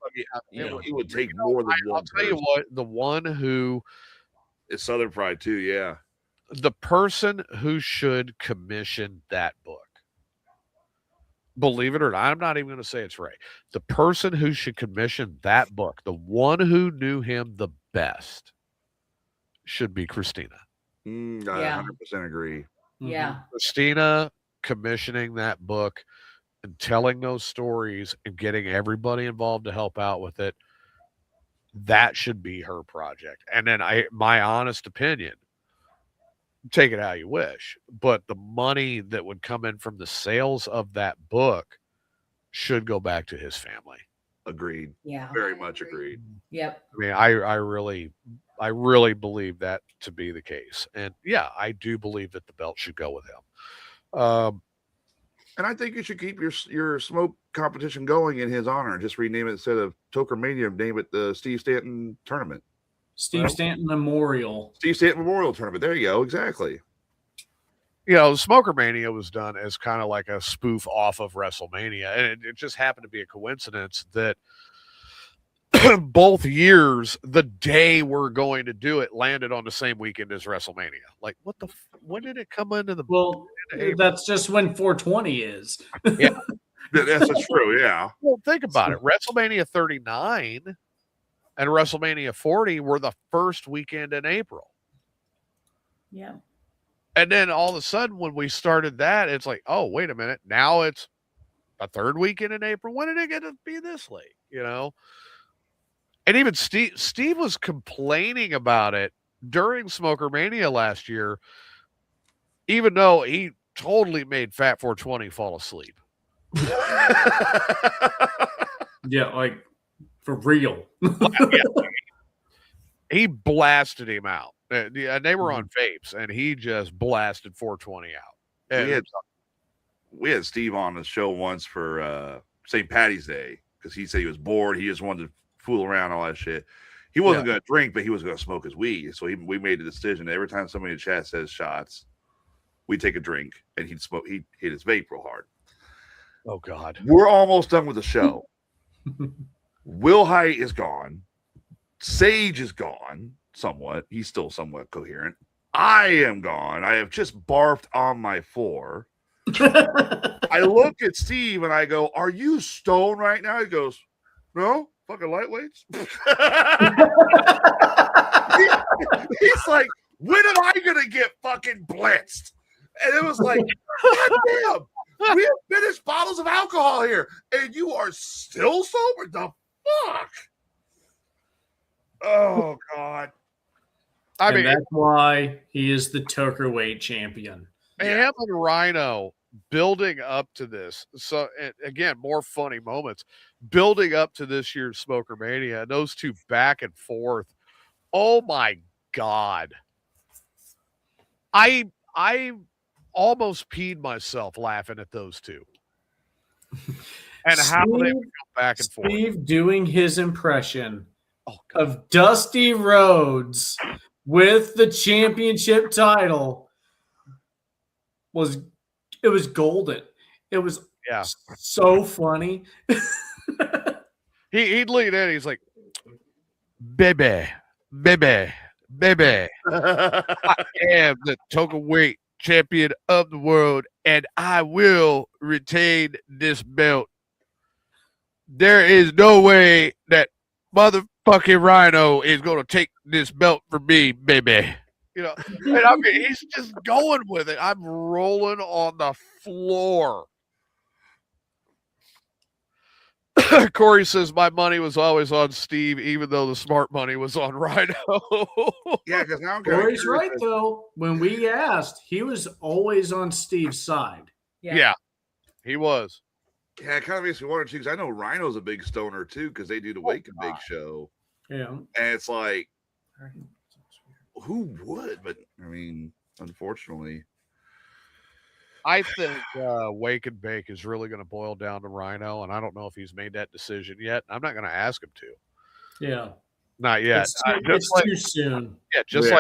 It would take more than one. I'll tell you what, the one who It's Southern Fried too, yeah. the person who should commission that book, believe it or not, I'm not even going to say it's right. The person who should commission that book, the one who knew him the best, should be Christina. I Yeah. 100% agree. Yeah. Christina commissioning that book and telling those stories and getting everybody involved to help out with it. That should be her project. And then my honest opinion, take it how you wish, but the money that would come in from the sales of that book should go back to his family. Agreed. Yeah. Very much agreed. Yep. I mean, I really believe that to be the case. And yeah, I do believe that the belt should go with him. And I think you should keep your smoke competition going in his honor. Just rename it, instead of Toker Mania, name it the Steve Stanton Tournament. Steve Stanton Memorial. Steve Stanton Memorial Tournament. There you go. Exactly. Smoker Mania was done as kind of like a spoof off of WrestleMania. And it just happened to be a coincidence that both years, the day we're going to do it landed on the same weekend as WrestleMania. Like, when did it come into the Well, that's just when 420 is. That's true. Yeah. Well, think about it. WrestleMania 39 and WrestleMania 40 were the first weekend in April. Yeah. And then all of a sudden, when we started that, it's like, oh, wait a minute. Now it's a third weekend in April. When did it get to be this late? And even Steve was complaining about it during Smoker Mania last year, even though he totally made Fat 420 fall asleep. Yeah, like for real. He blasted him out. And they were on vapes, and he just blasted 420 out. And we had Steve on the show once for St. Patty's Day because he said he was bored. He just wanted to fool around, all that shit. He wasn't going to drink, but he was going to smoke his weed. So we made the decision that every time somebody in the chat says shots, we take a drink, and he'd hit his vape real hard. oh God, We're almost done with the show. Will Height is gone. Sage is gone somewhat. He's still somewhat coherent. I am gone. I have just barfed on my floor. I look at Steve and I go, "Are you stoned right now?" He goes, "No, fucking lightweights." He's like, "When am I gonna get fucking blitzed?" And it was like, "God damn, we have finished bottles of alcohol here, and you are still sober? The fuck?" Oh God. I And mean, that's why he is the Tokerweight champion. him and Rhino building up to this. So again, more funny moments building up to this year's Smoker Mania. And those two back and forth. Oh my God! I almost peed myself laughing at those two, and how they would go back and forth. Steve doing his impression Oh God! of Dusty Rhodes with the championship title was golden. It was Yeah. so funny. He'd lean in. He's like, "Baby, baby, baby. I am the Tokerweight champion of the world, and I will retain this belt. There is no way that motherfucking Rhino is going to take this belt from me, baby." You know, and I mean, he's just going with it. I'm rolling on the floor. Corey says my money was always on Steve, even though the smart money was on Rhino. Yeah, because now I'm Corey's right though. When we asked, he was always on Steve's side. Yeah, he was. Yeah, it kind of makes me wonder too, because I know Rhino's a big stoner too, because they do the Wake and Bake show, Yeah. and it's like, who would? But I mean, unfortunately, I think Wake and Bake is really going to boil down to Rhino, and I don't know if he's made that decision yet. I'm not going to ask him to. Yeah. Not yet. It's too soon. Yeah, just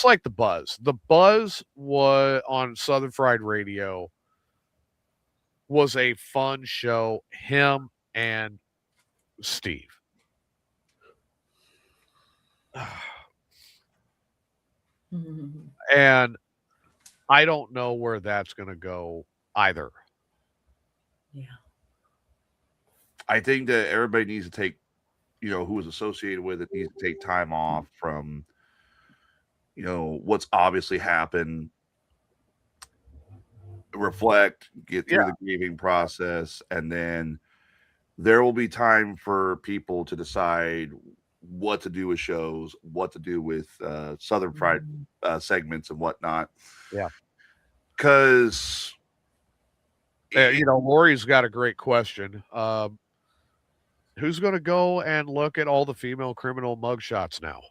like the Buzz. The Buzz was on Southern Fried Radio was a fun show. Him and Steve. And I don't know where that's going to go either. I think that everybody needs to take, who is associated with it needs to take time off from, what's obviously happened. Reflect, get through the grieving process, and then there will be time for people to decide what to do with shows, what to do with Southern Fried segments and whatnot. Yeah. Because, Lori's got a great question. Who's going to go and look at all the female criminal mugshots now?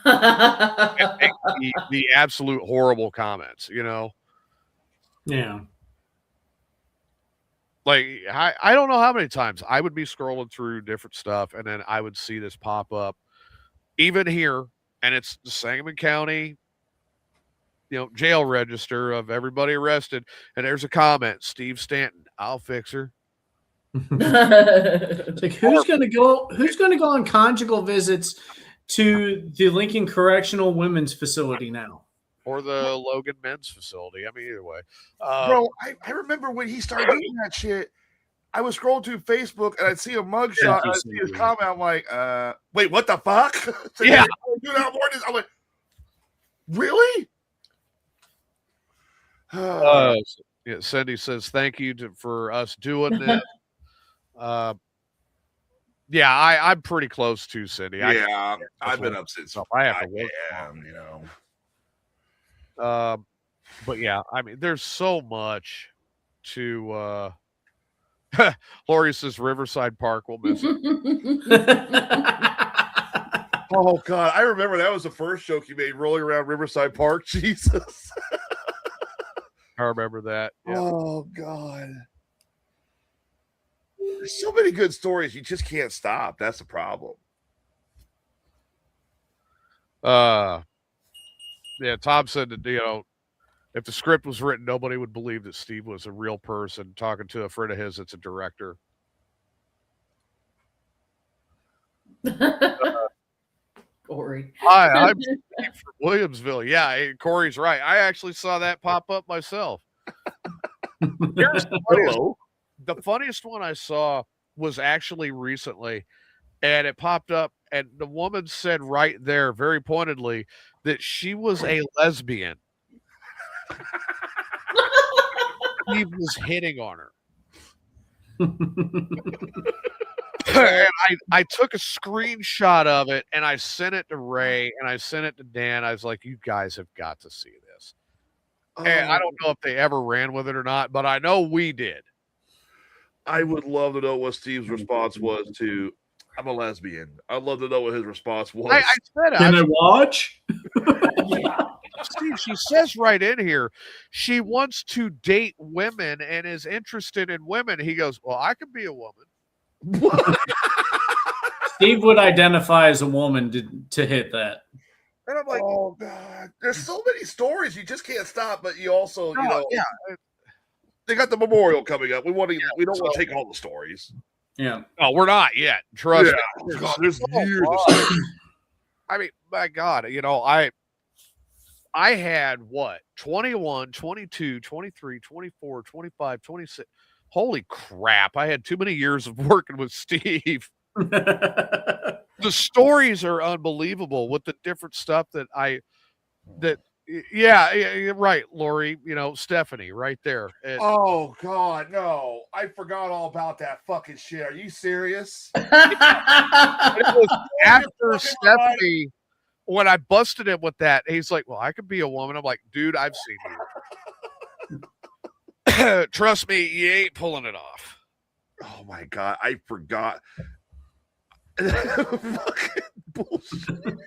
And make the absolute horrible comments, Yeah. Like, I don't know how many times I would be scrolling through different stuff, and then I would see this pop up, even here, and it's the Sangamon County, jail register of everybody arrested, and there's a comment, Steve Stanton, I'll fix her. It's like who's going to go on conjugal visits to the Lincoln Correctional Women's Facility now? Or the Logan Men's Facility. I mean, either way. Bro, I remember when he started doing that shit. I was scrolling through Facebook and I'd see a mugshot and I'd see his comment. I'm like, wait, what the fuck? So yeah. I'm like, really? Cindy says, thank you for us doing this. I'm pretty close to Cindy. I've been up since I have to wait. But yeah, I mean, there's so much to. Lori says Riverside Park will miss it. Oh God, I remember that was the first joke you made, rolling around Riverside Park. Jesus. I remember that. Yeah. Oh God. There's so many good stories. You just can't stop. That's the problem. Yeah. Tom said that if the script was written, nobody would believe that Steve was a real person talking to a friend of his that's a director. Corey. Hi, I'm Steve from Williamsville. Yeah, Corey's right. I actually saw that pop up myself. Here's the funniest one I saw was actually recently, and it popped up, and the woman said right there, very pointedly, that she was a lesbian. Steve was hitting on her. And I took a screenshot of it and I sent it to Ray and I sent it to Dan. I was like, you guys have got to see this. And I don't know if they ever ran with it or not, but I know we did. I would love to know what Steve's response was to I'm a lesbian. I'd love to know what his response was. I said it. Can I watch? Steve, she says right in here, she wants to date women and is interested in women. He goes, well, I could be a woman. Steve would identify as a woman to hit that. And I'm like, oh God, there's so many stories you just can't stop. But you also, they got the memorial coming up. We don't want to take all the stories. Yeah. Oh, we're not yet. Trust me. God, there's years. I mean, my God, I had what? 21, 22, 23, 24, 25, 26. Holy crap. I had too many years of working with Steve. The stories are unbelievable with the different stuff yeah, right, Lori, Stephanie right there. Oh God, no. I forgot all about that fucking shit. Are you serious? It was after Stephanie, when I busted him with that, he's like, well, I could be a woman. I'm like, dude, I've seen you. Trust me, you ain't pulling it off. Oh my God, I forgot. Fucking bullshit.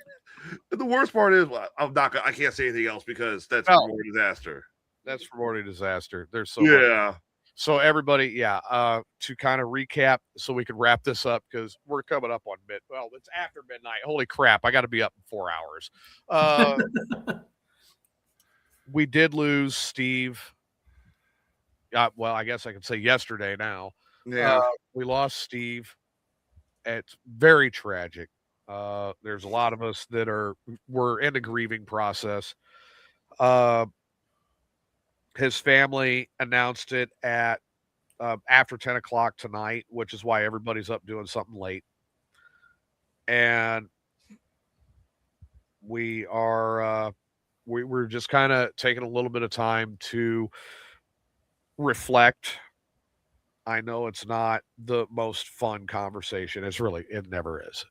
The worst part is I can't say anything else because that's for more disaster. That's for more disaster. There's so much. So everybody, to kind of recap so we can wrap this up because we're coming up on it's after midnight. Holy crap, I got to be up in 4 hours. We did lose Steve. Well, I guess I could say yesterday now. Yeah. We lost Steve. It's very tragic. There's a lot of us that we're in the grieving process. His family announced it at after 10 o'clock tonight, which is why everybody's up doing something late. And we're just kind of taking a little bit of time to reflect. I know it's not the most fun conversation. It never is,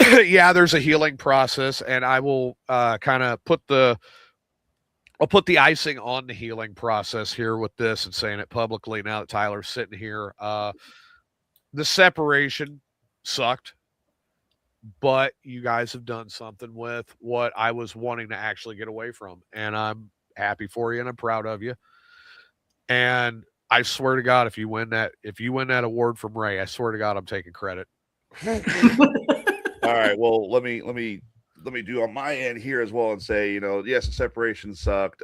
there's a healing process and I will kind of I'll put the icing on the healing process here with this and saying it publicly now that Tyler's sitting here. The separation sucked, but you guys have done something with what I was wanting to actually get away from. And I'm happy for you and I'm proud of you. And I swear to God, if you win that award from Ray, I swear to God, I'm taking credit. All right. Well, let me do on my end here as well and say, yes, the separation sucked.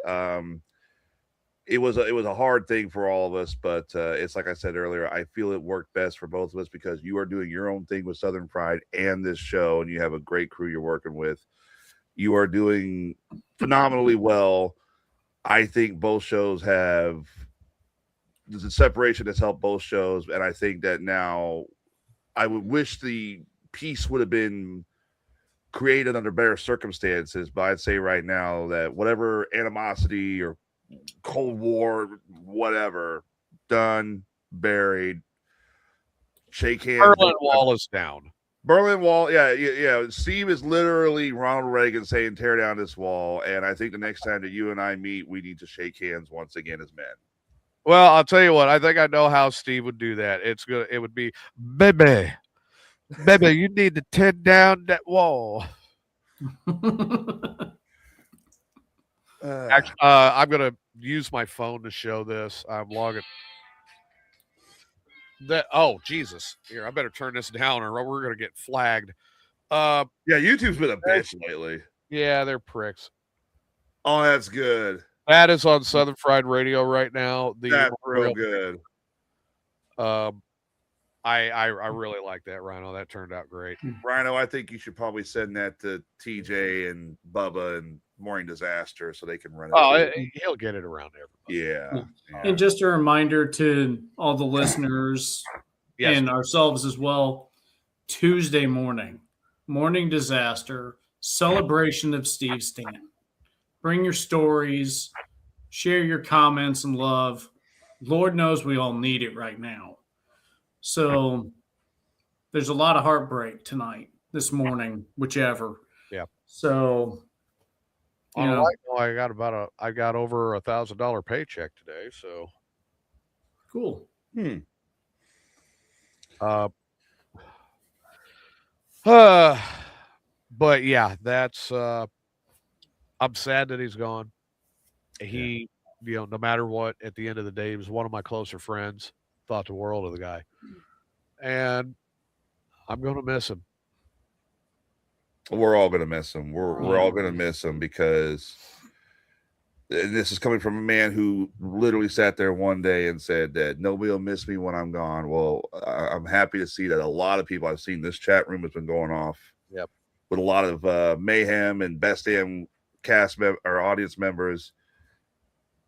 It was a hard thing for all of us, but it's like I said earlier, I feel it worked best for both of us because you are doing your own thing with Southern Pride and this show, and you have a great crew you're working with. You are doing phenomenally well. I think both shows have the separation has helped both shows, and I think that now I would wish the peace would have been created under better circumstances, but I'd say right now that whatever animosity or Cold War, whatever, done, buried, shake hands. Berlin Wall is down. Berlin Wall, yeah. Steve is literally Ronald Reagan saying, "Tear down this wall." And I think the next time that you and I meet, we need to shake hands once again as men. Well, I'll tell you what. I think I know how Steve would do that. It's good. It would be, baby, you need to tear down that wall. Actually, I'm gonna use my phone to show this. I'm logging. Oh Jesus! Here, I better turn this down, or we're gonna get flagged. Yeah, YouTube's been a bitch lately. Yeah, they're pricks. Oh, that's good. That is on Southern Fried Radio right now. That's real good. I really like that, Rhino. That turned out great. Rhino, I think you should probably send that to TJ and Bubba and Morning Disaster so they can run it. Oh, he'll get it around everybody. Yeah. And just a reminder to all the listeners Yes. and ourselves as well, Tuesday morning, Morning Disaster, celebration of Steve Stanton. Bring your stories, share your comments and love. Lord knows we all need it right now. So there's a lot of heartbreak tonight, this morning, whichever. Yeah. So On a light note, I got over $1,000 paycheck today. So cool. But yeah, that's I'm sad that he's gone. He, no matter what, at the end of the day, he was one of my closer friends. Thought the world of the guy, and I'm gonna miss him. We're all gonna miss him. We're all gonna miss him because, and this is coming from a man who literally sat there one day and said that nobody will miss me when I'm gone. Well, I'm happy to see that a lot of people I've seen, this chat room has been going off. Yep. With a lot of mayhem and Best Damn cast or audience members.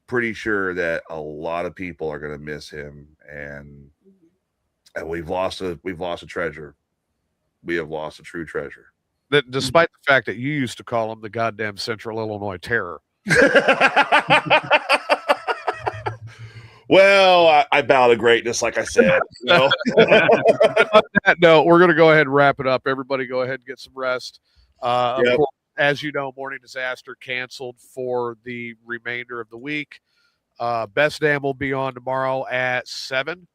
Pretty sure that a lot of people are going to miss him, and we've lost a treasure. We have lost a true treasure. That, despite the fact that you used to call him the goddamn Central Illinois Terror. Well, I bow to greatness, like I said. On that note, we're going to go ahead and wrap it up. Everybody, go ahead and get some rest. Of course, as you know, Morning Disaster canceled for the remainder of the week. Best Damn will be on tomorrow at 7.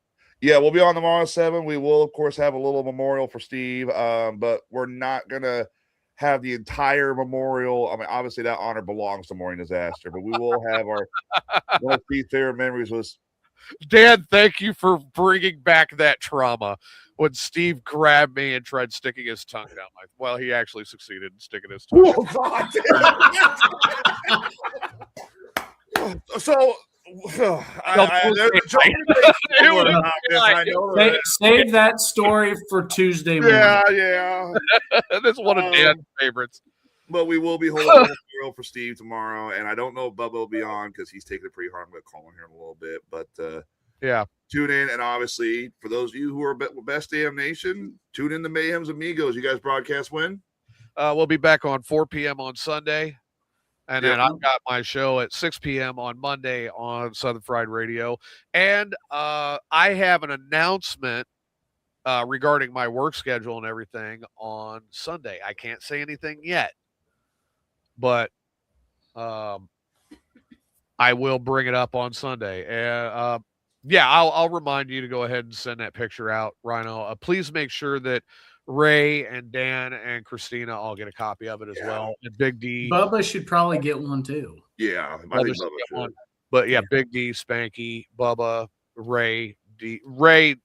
Yeah, we'll be on tomorrow at 7. We will, of course, have a little memorial for Steve, but we're not going to have the entire memorial. I mean, obviously, that honor belongs to Morning Disaster, but we will have our one of Steve's favorite memories was. Dan, thank you for bringing back that trauma when Steve grabbed me and tried sticking his tongue down my. Well, he actually succeeded in sticking his tongue. Oh, God. So, Save that story for Tuesday morning. Yeah. That's one of Dan's favorites. But we will be holding a memorial for Steve tomorrow, and I don't know if Bubba will be on because he's taking it pretty hard. I'm going to call him here in a little bit, but yeah, tune in. And obviously, for those of you who are Best Damn Nation, tune in to Mayhem's Amigos. You guys broadcast when? We'll be back on 4 p.m. on Sunday. And then I've got my show at 6 p.m. on Monday on Southern Fried Radio. And I have an announcement regarding my work schedule and everything on Sunday. I can't say anything yet, but I will bring it up on Sunday. And I'll remind you to go ahead and send that picture out, Rhino. Please make sure that Ray and Dan and Christina all get a copy of it as well. And Big D. Bubba should probably get one too. Yeah. I think Bubba should. But yeah, Big D, Spanky, Bubba, Ray, Ray,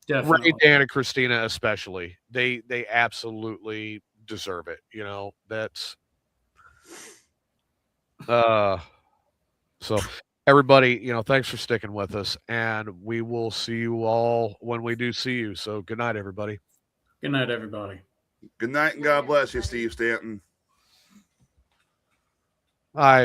Dan and Christina especially. They absolutely deserve it. You know, that's so everybody, thanks for sticking with us, and we will see you all when we do see you. So good night, everybody. Good night, everybody. Good night, and God bless you, Steve Stanton. Hi.